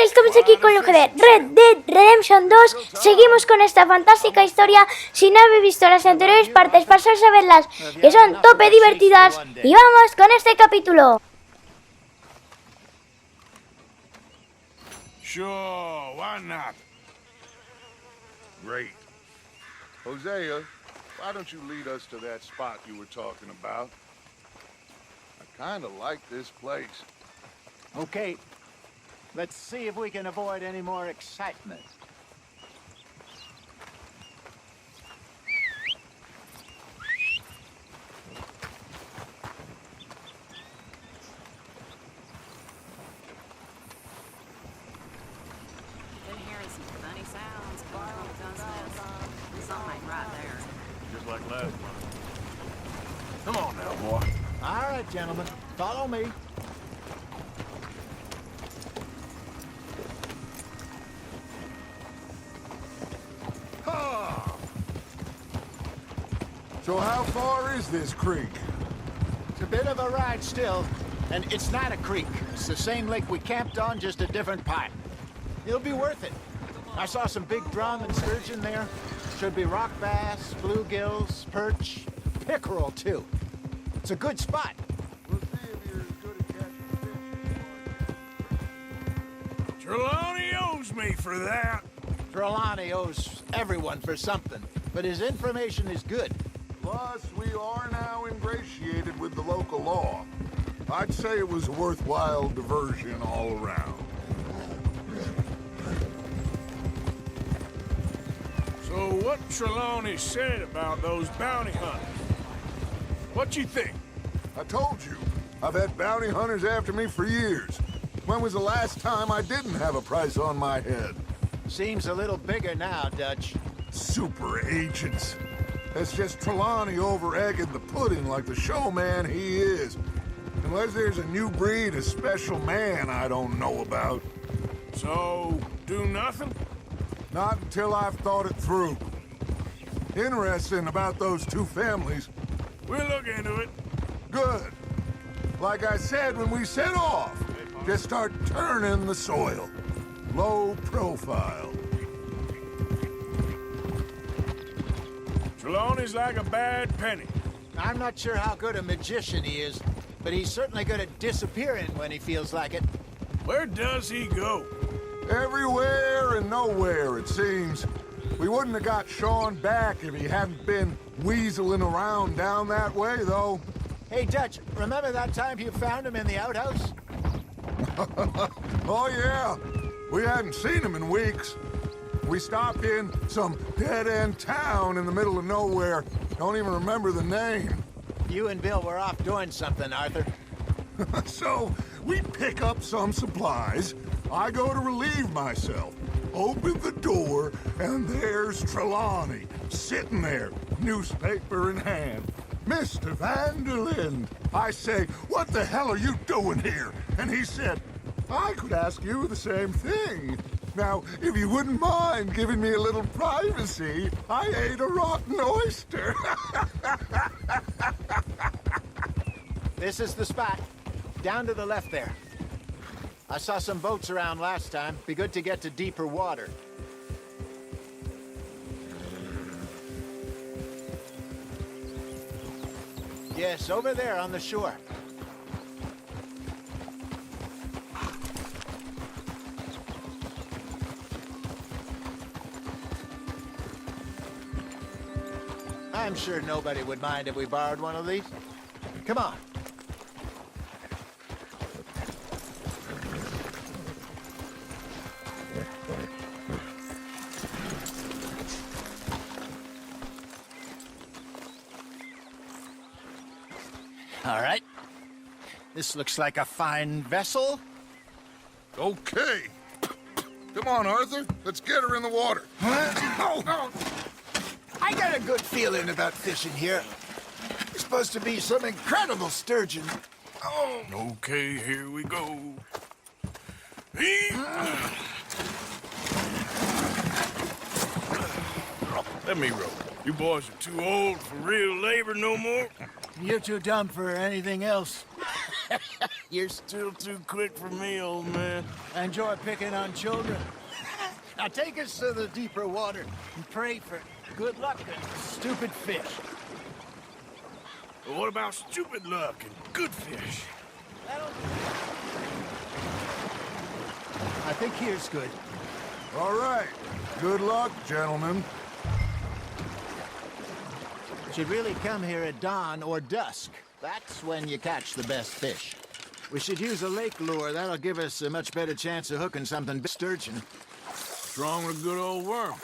tal? Estamos aquí con lo que de Red Dead Redemption 2. Seguimos con esta fantástica historia. Si no habéis visto las anteriores partes, pasaos a verlas, que son tope divertidas. Y vamos con este capítulo. Sure, why not? Great. Hosea, why don't you lead us to that spot you were talking about? I kind of like this place. Okay. Let's see if we can avoid any more excitement. Been hearing some funny sounds coming from the gun's nest. Something right there. Just like last month. Come on now, boy. All right, gentlemen. Follow me. So how far is this creek? It's a bit of a ride still, and it's not a creek. It's the same lake we camped on, just a different part. It'll be worth it. I saw some big drum and sturgeon there. Should be rock bass, bluegills, perch, pickerel too. It's a good spot. We'll see if you're as good at catching fish. Trelawney owes me for that. Trelawney owes everyone for something, but his information is good. Plus, we are now ingratiated with the local law. I'd say it was a worthwhile diversion all around. So what Trelawney said about those bounty hunters? What you think? I told you, I've had bounty hunters after me for years. When was the last time I didn't have a price on my head? Seems a little bigger now, Dutch. Super agents. That's just Trelawney over-egging the pudding like the showman he is. Unless there's a new breed of special man I don't know about. So, do nothing? Not until I've thought it through. Interesting about those two families. We'll look into it. Good. Like I said when we set off, just start turning the soil. Low profile. Trelawney's like a bad penny. I'm not sure how good a magician he is, but he's certainly good at disappearing when he feels like it. Where does he go? Everywhere and nowhere, it seems. We wouldn't have got Sean back if he hadn't been weaseling around down that way, though. Hey, Dutch, remember that time you found him in the outhouse? Oh, yeah. We hadn't seen him in weeks. We stopped in some dead-end town in the middle of nowhere. Don't even remember the name. You and Bill were off doing something, Arthur. So, we pick up some supplies. I go to relieve myself. Open the door, and there's Trelawney, sitting there, newspaper in hand. Mr. Van der Linde. I say, what the hell are you doing here? And he said, I could ask you the same thing. Now, if you wouldn't mind giving me a little privacy, I ate a rotten oyster. This is the spot. Down to the left there. I saw some boats around last time. Be good to get to deeper water. Yes, over there on the shore. I'm sure nobody would mind if we borrowed one of these. Come on. All right. This looks like a fine vessel. Okay. Come on, Arthur. Let's get her in the water. I got a good feeling about fishing here. There's supposed to be some incredible sturgeon. Oh. Okay, here we go. Let me row. You boys are too old for real labor no more. You're too dumb for anything else. You're Still too quick for me, old man. enjoy picking on children. Now take us to the deeper water and pray for good luck and stupid fish. But what about stupid luck and good fish? I think here's good. All right. Good luck, gentlemen. Should really come here at dawn or dusk. That's when you catch the best fish. We should use a lake lure. That'll give us a much better chance of hooking something sturgeon. Strong with a good old worm.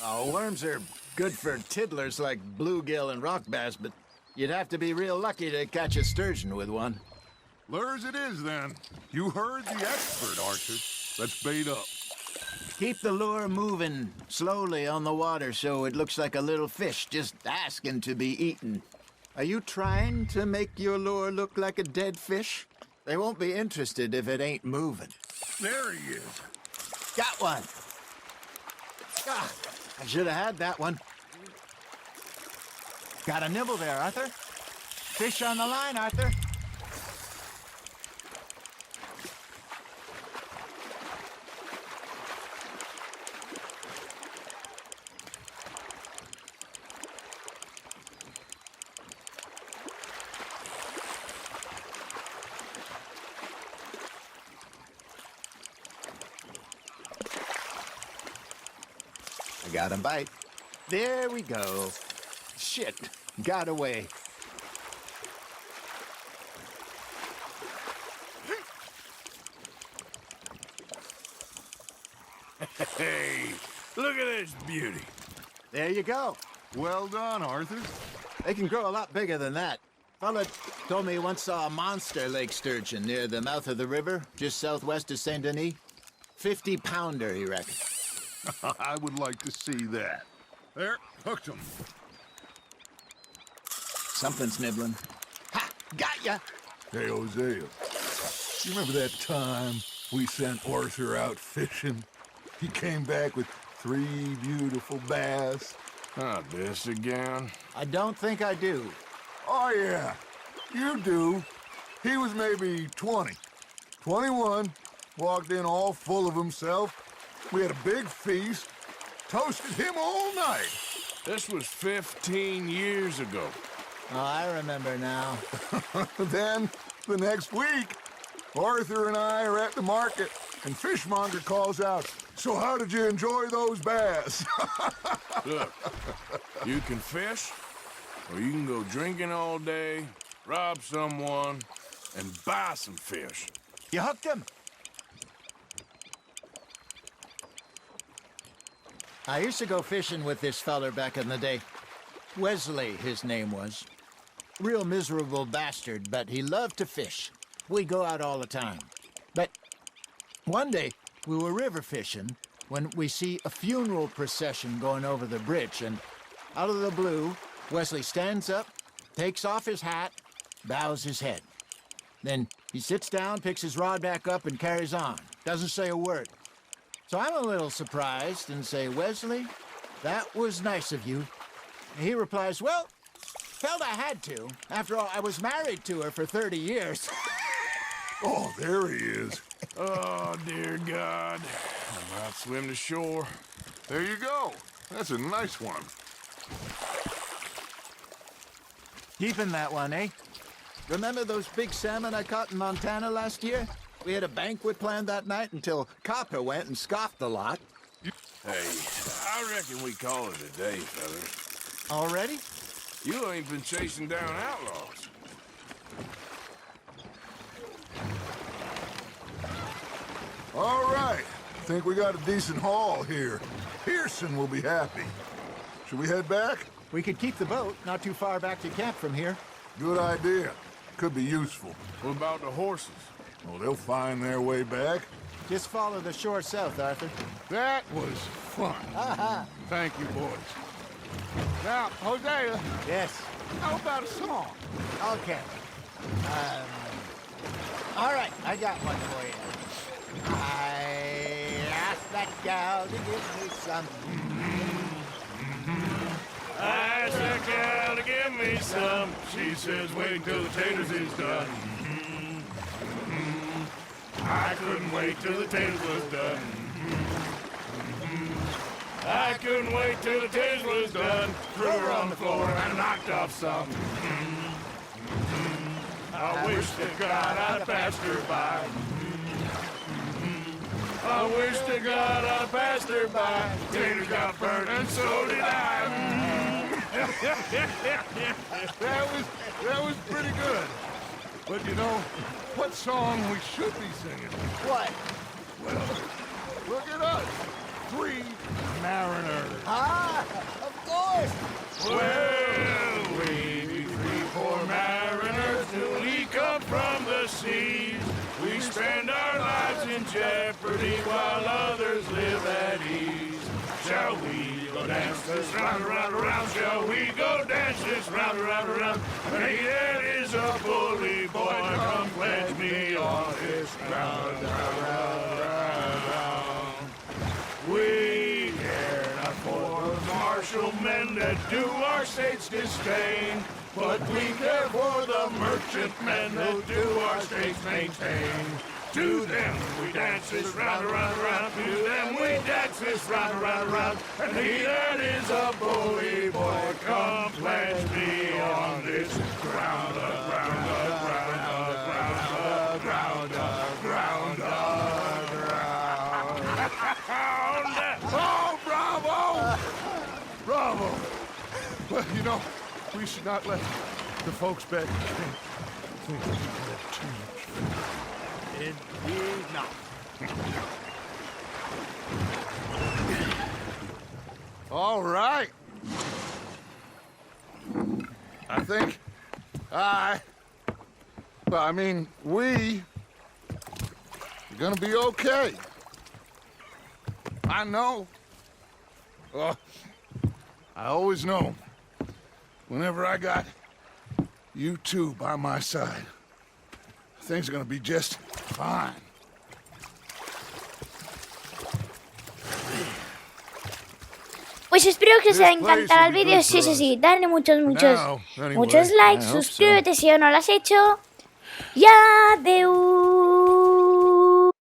Oh, worms are good for tiddlers like bluegill and rock bass, but you'd have to be real lucky to catch a sturgeon with one. Lures it is, then. You heard the expert, Arthur. Let's bait up. Keep the lure moving slowly on the water so it looks like a little fish just asking to be eaten. Are you trying to make your lure look like a dead fish? They won't be interested if it ain't moving. There he is. Got one. Ah, I should have had that one. Got a nibble there, Arthur. Fish on the line, Arthur. I got him bite. There we go. Shit, got away. Hey, look at this beauty. There you go. Well done, Arthur. They can grow a lot bigger than that. Fella told me he once saw a monster lake sturgeon near the mouth of the river, just southwest of Saint Denis. 50-pounder, he reckoned. I would like to see that. There, hooked him. Something's nibbling. Ha! Got ya! Hey, Hosea. You remember that time we sent Arthur out fishing? He came back with 3 beautiful bass. Not this again. I don't think I do. Oh, yeah. You do. He was maybe 20. 21. Walked in all full of himself. We had a big feast. Toasted him all night. This was 15 years ago. Oh, I remember now. Then, the next week, Arthur and I are at the market, and Fishmonger calls out, "So how did you enjoy those bass?" Look, you can fish, or you can go drinking all day, rob someone, and buy some fish. You hooked him? I used to go fishing with this feller back in the day. Wesley, his name was. Real miserable bastard, but he loved to fish. We go out all the time. But one day, we were river fishing when we see a funeral procession going over the bridge, and out of the blue, Wesley stands up, takes off his hat, bows his head. Then he sits down, picks his rod back up, and carries on. Doesn't say a word. So I'm a little surprised and say, "Wesley, that was nice of you." And he replies, "Well, felt I had to. After all, I was married to her for 30 years. Oh, there he is. Oh, dear God. I'm about to swim to shore. There you go. That's a nice one. Keeping that one, eh? Remember those big salmon I caught in Montana last year? We had a banquet planned that night until Copper went and scoffed the lot. Hey, I reckon we call it a day, fellas. Already? You ain't been chasing down outlaws. All right. Think we got a decent haul here. Pearson will be happy. Should we head back? We could keep the boat not too far back to camp from here. Good idea. Could be useful. What about the horses? Well, they'll find their way back. Just follow the shore south, Arthur. That was fun. Thank you, boys. Now, Hosea, Yes. how about a song? Okay. All right, I got one for you. I asked that gal to give me some. I asked that gal to give me some. She says, wait till the taters is done. I couldn't wait till the tails was done. I couldn't wait till the tails was done. Threw her on the floor and knocked off some. I wish to God I'd passed her by. I wish to God I'd passed her by. Taters got burnt and so did I. That was pretty good. But you know, what song we should be singing? What? Well, look at us. 3 mariners. Ah, of course. Well, we be 3 poor mariners newly come from the seas. We spend our lives in jeopardy while others live at ease. Shall we go dance this round, around, around? Shall we go dance this round, around, around? Hey, that is a bully boy. Come pledge me on this round, round, round, round. We care not for the martial men that do our state's disdain, but we care for the merchant men that do our state's maintain. To them we dance this round, around, around. To them we dance this round, around, around. And he that is a bully boy, come pledge me on this ground, ground, ground, ground, ground, ground, ground, ground. Oh, bravo! Bravo! Well, you know, we should not let the folks back think we had too much fun. Indeed not. All right. I think we are gonna be okay. I know. Well, I always know. Whenever I got you two by my side, things are gonna be just fine. Pues espero que os haya encantado el vídeo. Si es así, dale muchos likes, suscríbete si aún no lo has hecho. Y adiós.